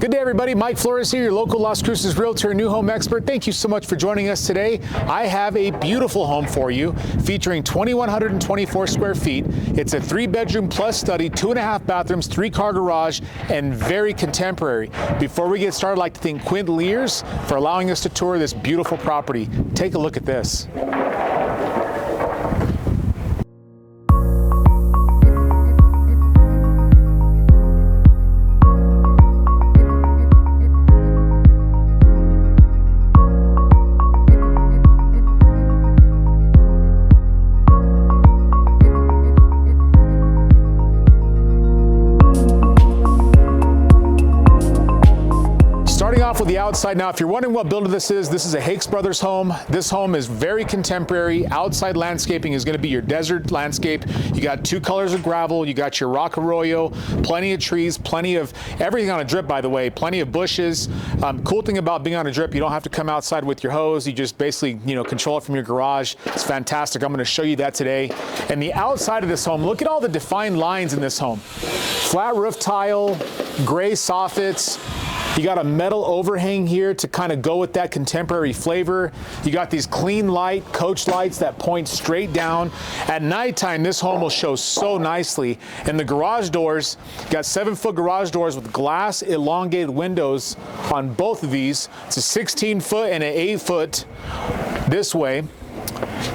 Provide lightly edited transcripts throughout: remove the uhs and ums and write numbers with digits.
Good day, everybody. Mike Flores here, your local Las Cruces Realtor and new home expert. Thank you so much for joining us today. I have a beautiful home for you featuring 2,124 square feet. It's a 3-bedroom plus study, 2.5 bathrooms, 3-car garage, and very contemporary. Before we get started, I'd like to thank Quint Lears for allowing us to tour this beautiful property. Take a look at this. With the outside. Now, if you're wondering what builder this is a Hakes Brothers home. This home is very contemporary. Outside landscaping is going to be your desert landscape. You got 2 colors of gravel. You got your rock arroyo, plenty of trees, plenty of everything on a drip, by the way, plenty of bushes. Cool thing about being on a drip, you don't have to come outside with your hose. You just basically, control it from your garage. It's fantastic. I'm going to show you that today. And the outside of this home, look at all the defined lines in this home. Flat roof tile, gray soffits. You got a metal overhang here to kind of go with that contemporary flavor. You got these clean light coach lights that point straight down. At nighttime, this home will show so nicely. And the garage doors, you got 7-foot garage doors with glass elongated windows on both of these. It's a 16-foot and an 8-foot this way.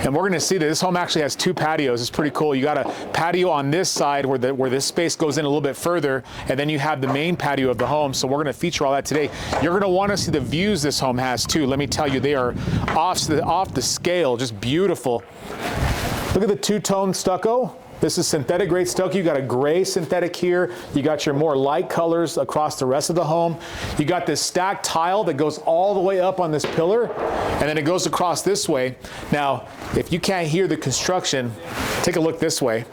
And we're going to see that this home actually has 2 patios. It's pretty cool. You got a patio on this side where this space goes in a little bit further, and then you have the main patio of the home. So we're going to feature all that today. You're going to want to see the views this home has too. Let me tell you, they are off the scale, just beautiful. Look at the 2-tone stucco. This is synthetic grade stucco. You got a gray synthetic here. You got your more light colors across the rest of the home. You got this stacked tile that goes all the way up on this pillar, and then it goes across this way. Now, if you can't hear the construction, take a look this way.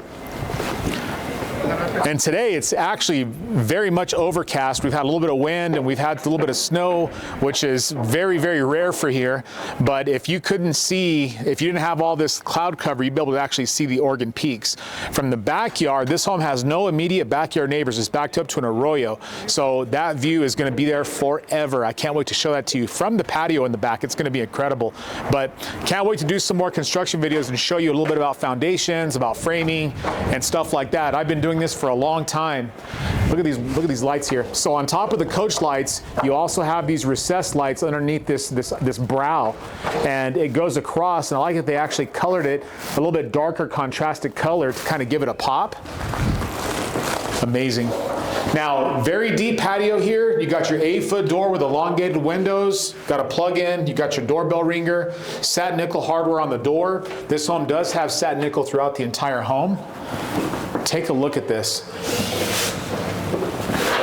And today it's actually very much overcast. We've had a little bit of wind and we've had a little bit of snow, which is very, very rare for here. But if you didn't have all this cloud cover, you'd be able to actually see the Oregon peaks. From the backyard, this home has no immediate backyard neighbors. It's backed up to an arroyo. So that view is going to be there forever. I can't wait to show that to you from the patio in the back. It's going to be incredible. But can't wait to do some more construction videos and show you a little bit about foundations, about framing, and stuff like that. I've been doing this for a long time. Look at these lights here. So on top of the coach lights, you also have these recessed lights underneath this brow, and it goes across. And I like that they actually colored it a little bit darker, contrasted color to kind of give it a pop. Amazing. Now, very deep patio here. You got your 8-foot door with elongated windows. Got a plug-in. You got your doorbell ringer. Satin nickel hardware on the door. This home does have satin nickel throughout the entire home. Take a look at this.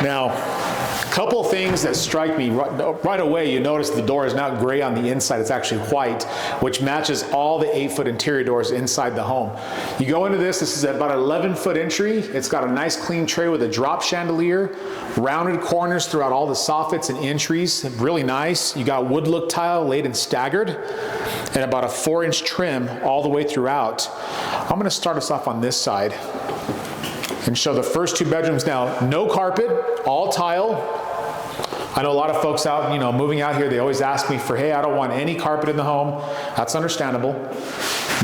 Now, a couple things that strike me right away. You notice the door is not gray on the inside. It's actually white, which matches all the 8-foot interior doors inside the home. You go into this is about an 11-foot entry. It's got a nice clean tray with a drop chandelier, rounded corners throughout all the soffits and entries. Really nice. You got wood look tile laid and staggered, and about a 4-inch trim all the way throughout. I'm going to start us off on this side and show the first 2 bedrooms. Now, no carpet, all tile. I know a lot of folks out, moving out here, they always ask me for, hey, I don't want any carpet in the home. That's understandable.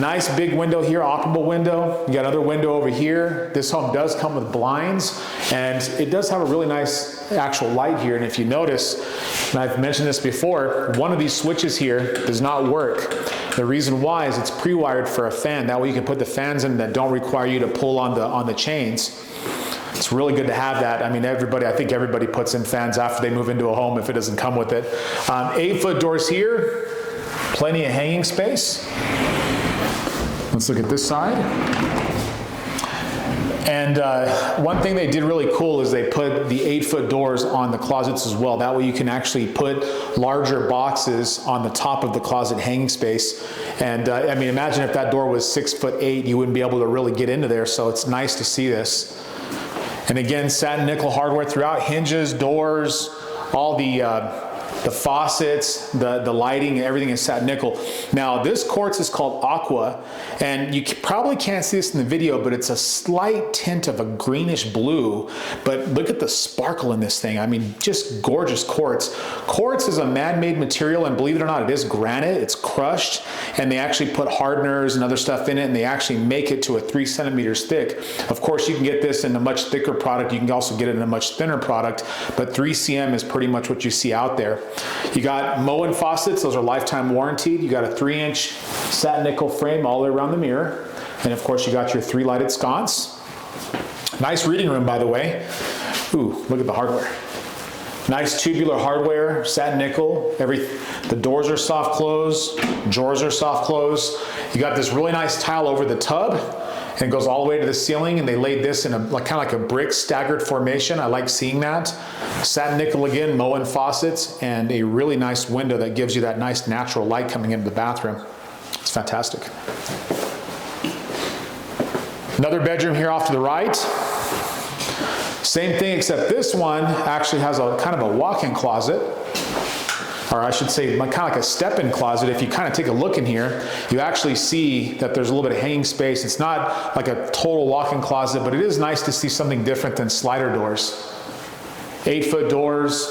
Nice big window here, operable window. You got another window over here. This home does come with blinds, and it does have a really nice actual light here. And if you notice, and I've mentioned this before, one of these switches here does not work. The reason why is it's pre-wired for a fan. That way you can put the fans in that don't require you to pull on the chains. It's really good to have that. I mean, I think everybody puts in fans after they move into a home if it doesn't come with it. 8-foot doors here, plenty of hanging space. Let's look at this side. And one thing they did really cool is they put the 8-foot doors on the closets as well. That way you can actually put larger boxes on the top of the closet hanging space. And I mean, imagine if that door was 6'8", you wouldn't be able to really get into there. So it's nice to see this. And again, satin nickel hardware throughout, hinges, doors, all the The faucets, the lighting, everything is satin nickel. Now this quartz is called aqua, and you probably can't see this in the video, but it's a slight tint of a greenish blue. But look at the sparkle in this thing. I mean, just gorgeous quartz. Quartz is a man-made material, and believe it or not, it is granite. It's crushed, and they actually put hardeners and other stuff in it, and they actually make it to a 3 centimeters thick. Of course, you can get this in a much thicker product. You can also get it in a much thinner product, but 3 cm is pretty much what you see out there. You got Moen faucets, those are lifetime warranted. You got a 3-inch satin nickel frame all the way around the mirror. And of course you got your 3 lighted sconce. Nice reading room, by the way. Ooh, look at the hardware. Nice tubular hardware, satin nickel. The doors are soft close, drawers are soft close. You got this really nice tile over the tub, and it goes all the way to the ceiling, and they laid this in a kind of like a brick staggered formation. I like seeing that. Satin nickel again, Moen faucets, and a really nice window that gives you that nice natural light coming into the bathroom. It's fantastic. Another bedroom here off to the right. Same thing, except this one actually has a kind of a walk-in closet. Or I should say, kind of like a step-in closet. If you kind of take a look in here, you actually see that there's a little bit of hanging space. It's not like a total walk-in closet, but it is nice to see something different than slider doors. 8-foot doors.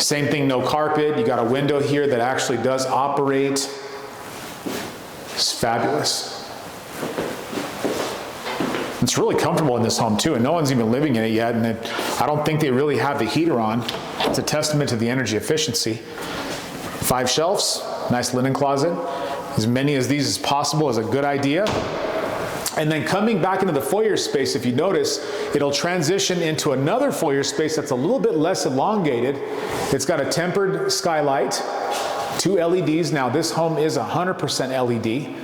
Same thing, no carpet. You got a window here that actually does operate. It's fabulous. It's really comfortable in this home too, and no one's even living in it yet, and I don't think they really have the heater on. It's a testament to the energy efficiency. 5 shelves, nice linen closet. As many of these as possible is a good idea. And then coming back into the foyer space, if you notice, it'll transition into another foyer space that's a little bit less elongated. It's got a tempered skylight, 2 LEDs. Now this home is 100% LED.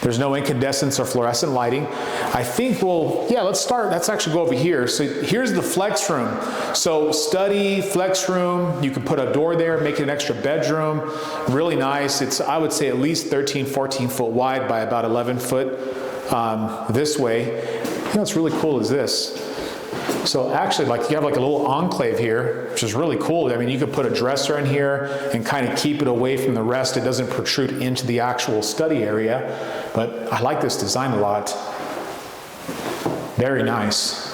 There's no incandescence or fluorescent lighting. I think let's actually go over here. So here's the flex room. So study, flex room, you can put a door there, make it an extra bedroom. Really nice. It's, I would say, at least 13, 14 foot wide by about 11 foot this way. You know what's really cool is this. So actually, like, you have like a little enclave here, which is really cool. I mean, you could put a dresser in here and kind of keep it away from the rest. It doesn't protrude into the actual study area, but I like this design a lot. Very nice.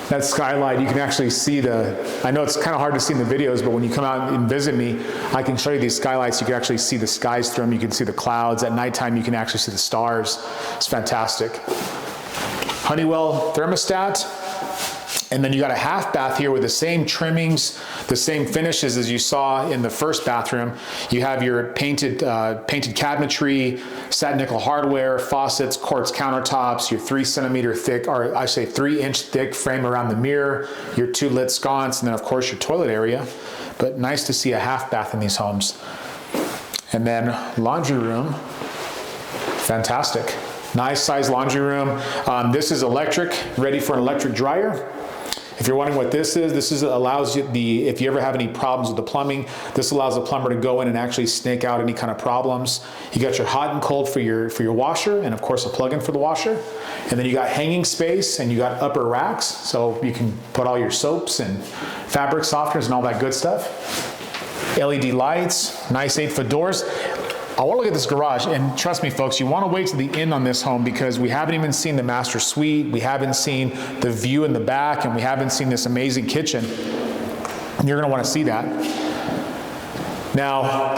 That skylight, you can actually see I know it's kind of hard to see in the videos, but when you come out and visit me, I can show you these skylights. You can actually see the skies through them. You can see the clouds. At nighttime, you can actually see the stars. It's fantastic. Honeywell thermostat. And then you got a half bath here with the same trimmings, the same finishes as you saw in the first bathroom. You have your painted cabinetry, satin nickel hardware, faucets, quartz countertops, your 3 centimeter thick, or I say 3-inch thick frame around the mirror, your 2 lit sconce, and then of course your toilet area. But nice to see a half bath in these homes. And then laundry room, fantastic. Nice size laundry room. This is electric, ready for an electric dryer. If you're wondering what this allows you if you ever have any problems with the plumbing, this allows the plumber to go in and actually snake out any kind of problems. You got your hot and cold for your washer, and of course a plug-in for the washer. And then you got hanging space, and you got upper racks, so you can put all your soaps and fabric softeners and all that good stuff. LED lights, nice 8-foot doors. I want to look at this garage, and trust me folks, you want to wait to the end on this home because we haven't even seen the master suite, we haven't seen the view in the back, and we haven't seen this amazing kitchen. You're going to want to see that. Now,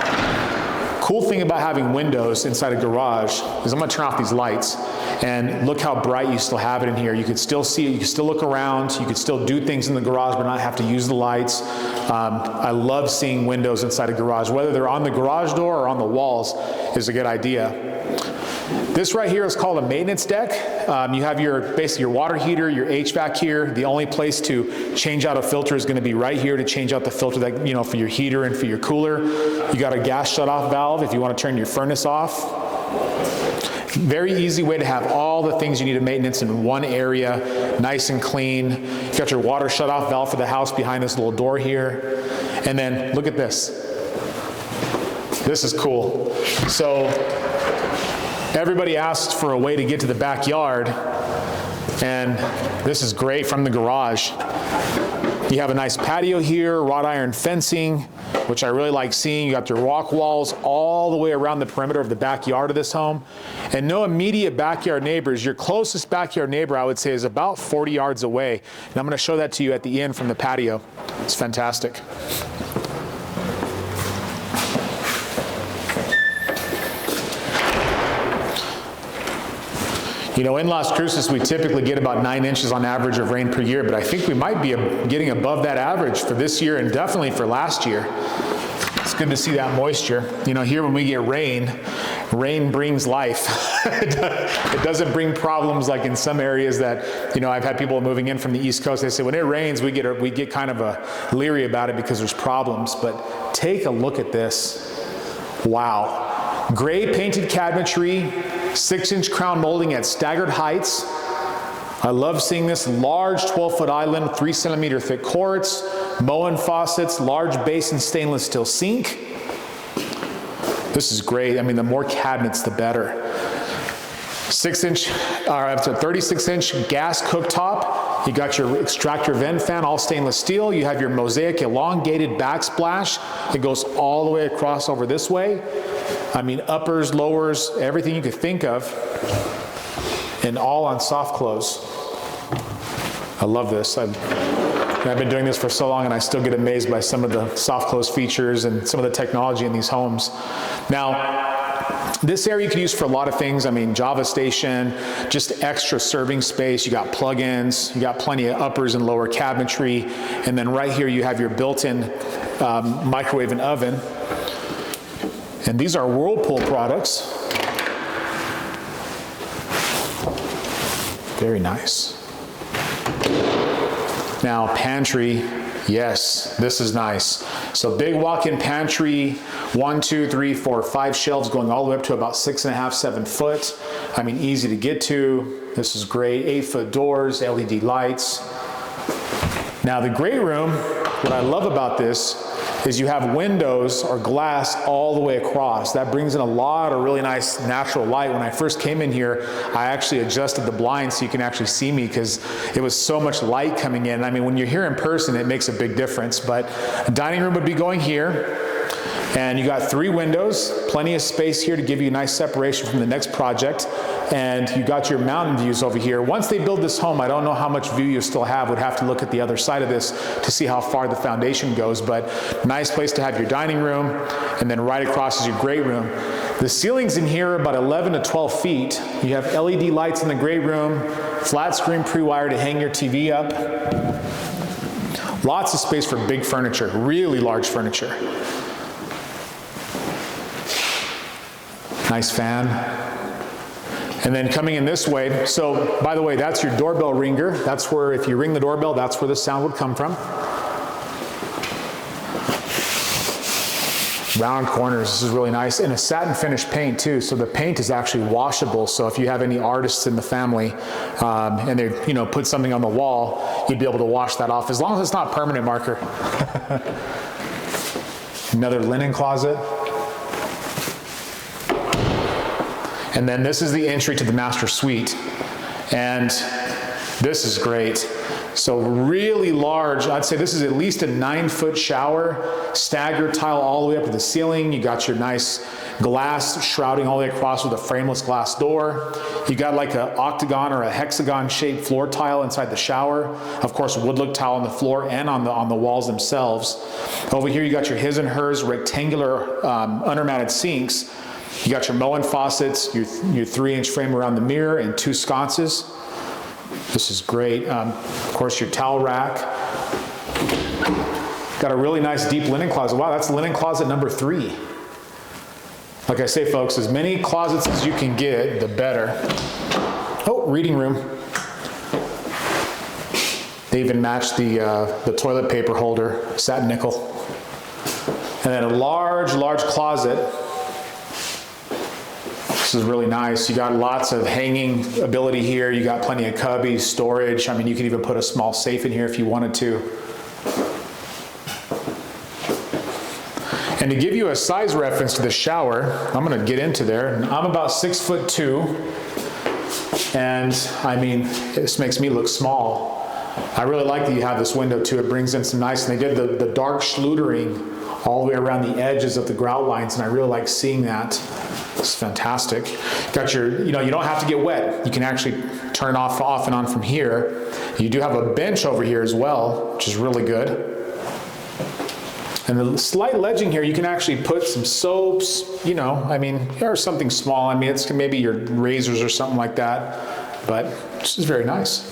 cool thing about having windows inside a garage is I'm going to turn off these lights, and look how bright you still have it in here. You could still see it, you can still look around, you could still do things in the garage but not have to use the lights. I love seeing windows inside a garage, whether they're on the garage door or on the walls is a good idea. This right here is called a maintenance deck. You have basically your water heater, your HVAC here. The only place to change out a filter is going to be right here to change out the filter that, for your heater and for your cooler. You got a gas shutoff valve if you want to turn your furnace off. Very easy way to have all the things you need to maintenance in one area, nice and clean. You got your water shutoff valve for the house behind this little door here. And then look at this. This is cool. So everybody asks for a way to get to the backyard. And this is great from the garage. You have a nice patio here, wrought iron fencing, which I really like seeing. You got your rock walls all the way around the perimeter of the backyard of this home. And no immediate backyard neighbors. Your closest backyard neighbor, I would say, is about 40 yards away. And I'm going to show that to you at the end from the patio. It's fantastic. You know, in Las Cruces, we typically get about 9 inches on average of rain per year, but I think we might be getting above that average for this year and definitely for last year. It's good to see that moisture. You know, here when we get rain, rain brings life. It doesn't bring problems like in some areas that, you know, I've had people moving in from the East Coast. They say when it rains, we get kind of leery about it because there's problems. But take a look at this. Wow. Gray painted cabinetry, 6-inch crown molding at staggered heights. I love seeing this large 12-foot island, 3-centimeter thick quartz, Moen faucets, large basin stainless steel sink. This is great. I mean, the more cabinets, the better. 36-inch gas cooktop. You got your extractor vent fan, all stainless steel. You have your mosaic elongated backsplash. It goes all the way across over this way. I mean, uppers, lowers, everything you could think of, and all on soft close. I love this. I've been doing this for so long, and I still get amazed by some of the soft close features and some of the technology in these homes. Now, this area you could use for a lot of things. I mean, Java station, just extra serving space. You got plug-ins, you got plenty of uppers and lower cabinetry, and then right here you have your built-in microwave and oven. And these are Whirlpool products. Very nice. Now, pantry, yes, this is nice. So big walk-in pantry, 1, 2, 3, 4, 5 shelves going all the way up to about 6.5, 7 foot. I mean, easy to get to. This is great. 8-foot doors, LED lights. Now, the great room, what I love about this is you have windows or glass all the way across. That brings in a lot of really nice natural light. When I first came in here, I actually adjusted the blinds so you can actually see me because it was so much light coming in. I mean, when you're here in person, it makes a big difference. But the dining room would be going here. And you got 3 windows, plenty of space here to give you a nice separation from the next project. And you got your mountain views over here. Once they build this home, I don't know how much view you still have. Would have to look at the other side of this to see how far the foundation goes. But nice place to have your dining room. And then right across is your great room. The ceilings in here are about 11 to 12 feet. You have LED lights in the great room, flat screen pre-wire to hang your TV up. Lots of space for big furniture, really large furniture. Nice fan. And then coming in this way, so by the way, that's your doorbell ringer. That's where, if you ring the doorbell, that's where the sound would come from. Round corners, this is really nice. And a satin finish paint too, so the paint is actually washable. So if you have any artists in the family and they put something on the wall, you'd be able to wash that off as long as it's not permanent marker. Another linen closet. And then this is the entry to the master suite. And this is great. So really large, I'd say this is at least a 9-foot shower, staggered tile all the way up to the ceiling. You got your nice glass shrouding all the way across with a frameless glass door. You got like an octagon or a hexagon shaped floor tile inside the shower. Of course, wood look tile on the floor and on the walls themselves. Over here you got your his and hers rectangular undermounted sinks. You got your Moen faucets, your 3-inch frame around the mirror, and 2 sconces. This is great. Of course, your towel rack. Got a really nice deep linen closet. Wow, that's linen closet number 3. Like I say, folks, as many closets as you can get, the better. Oh, reading room. They even matched the toilet paper holder, satin nickel. And then a large closet. This is really nice. You got lots of hanging ability here. You got plenty of cubbies, storage. I mean, you can even put a small safe in here if you wanted to. And to give you a size reference to the shower, I'm gonna get into there. I'm about 6'2". And I mean, this makes me look small. I really like that you have this window too. It brings in some nice, and they did the dark schludering all the way around the edges of the grout lines, and I really like seeing that. It's fantastic. Got your, you don't have to get wet. You can actually turn it off and on from here. You do have a bench over here as well, which is really good. And the slight ledging here, you can actually put some soaps, I mean, or something small. I mean, it's maybe your razors or something like that, but this is very nice.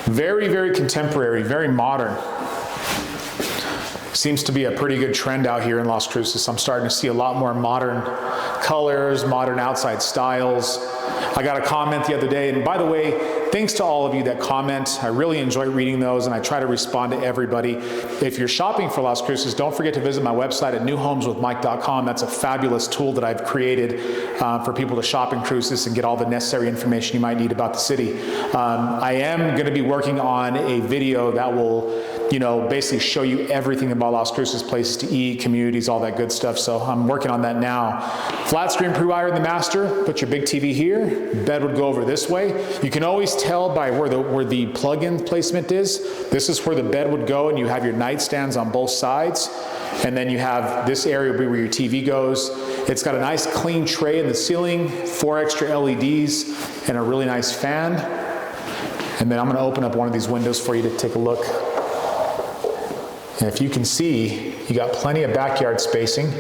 Very, very contemporary, very modern. Seems to be a pretty good trend out here in Las Cruces. I'm starting to see a lot more modern colors, modern outside styles. I got a comment the other day, and by the way, thanks to all of you that comment. I really enjoy reading those, and I try to respond to everybody. If you're shopping for Las Cruces, don't forget to visit my website at newhomeswithmike.com. That's a fabulous tool that I've created for people to shop in Cruces and get all the necessary information you might need about the city. I am going to be working on a video that will basically show you everything about Las Cruces, places to eat, communities, all that good stuff. So I'm working on that now. Flat screen pre-wire in the master. Put your big TV here. Bed would go over this way. You can always tell by where the plug-in placement is. This is where the bed would go, and you have your nightstands on both sides. And then you have this area where your TV goes. It's got a nice clean tray in the ceiling, 4 extra LEDs, and a really nice fan. And then I'm going to open up one of these windows for you to take a look. And if you can see, you got plenty of backyard spacing.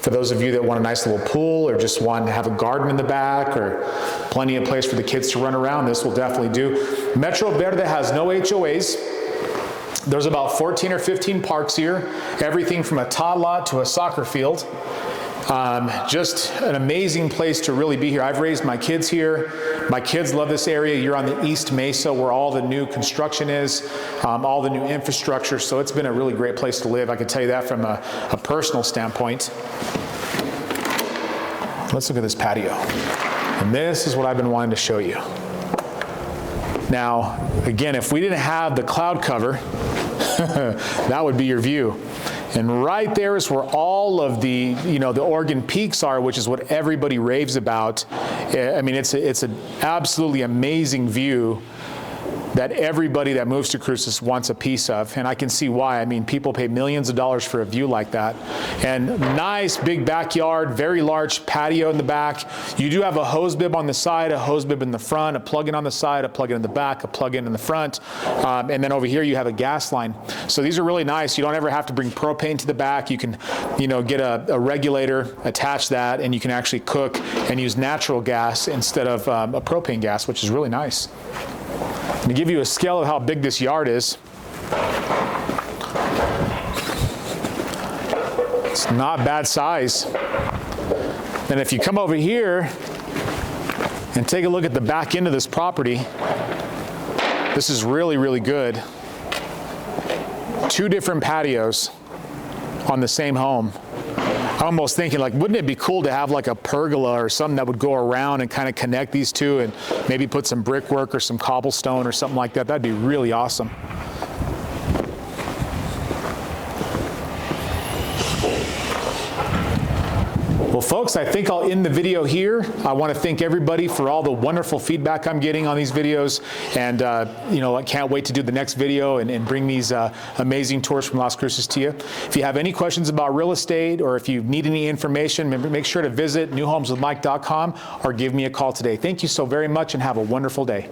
For those of you that want a nice little pool or just want to have a garden in the back or plenty of place for the kids to run around, this will definitely do. Metro Verde has no HOAs. There's about 14 or 15 parks here, everything from a tot lot to a soccer field. Just an amazing place to really be here. I've raised my kids here. My kids love this area. You're on the East Mesa where all the new construction is, all the new infrastructure. So it's been a really great place to live. I can tell you that from a personal standpoint. Let's look at this patio. And this is what I've been wanting to show you. Now, again, if we didn't have the cloud cover, that would be your view. And right there is where all of the, the Oregon peaks are, which is what everybody raves about. I mean, it's an absolutely amazing view that everybody that moves to Cruces wants a piece of, and I can see why. I mean, people pay millions of dollars for a view like that. And nice big backyard, very large patio in the back. You do have a hose bib on the side, a hose bib in the front, a plug-in on the side, a plug-in in the back, a plug-in in the front, and then over here you have a gas line. So these are really nice. You don't ever have to bring propane to the back. You can, get a regulator, attach that, and you can actually cook and use natural gas instead of a propane gas, which is really nice. To give you a scale of how big this yard is, it's not bad size. And if you come over here and take a look at the back end of this property, this is really, really good. 2 different patios on the same home. I'm almost thinking, wouldn't it be cool to have a pergola or something that would go around and kind of connect these two and maybe put some brickwork or some cobblestone or something like that? That'd be really awesome. Well, folks, I think I'll end the video here. I want to thank everybody for all the wonderful feedback I'm getting on these videos. And, I can't wait to do the next video and bring these amazing tours from Las Cruces to you. If you have any questions about real estate or if you need any information, make sure to visit newhomeswithmike.com or give me a call today. Thank you so very much and have a wonderful day.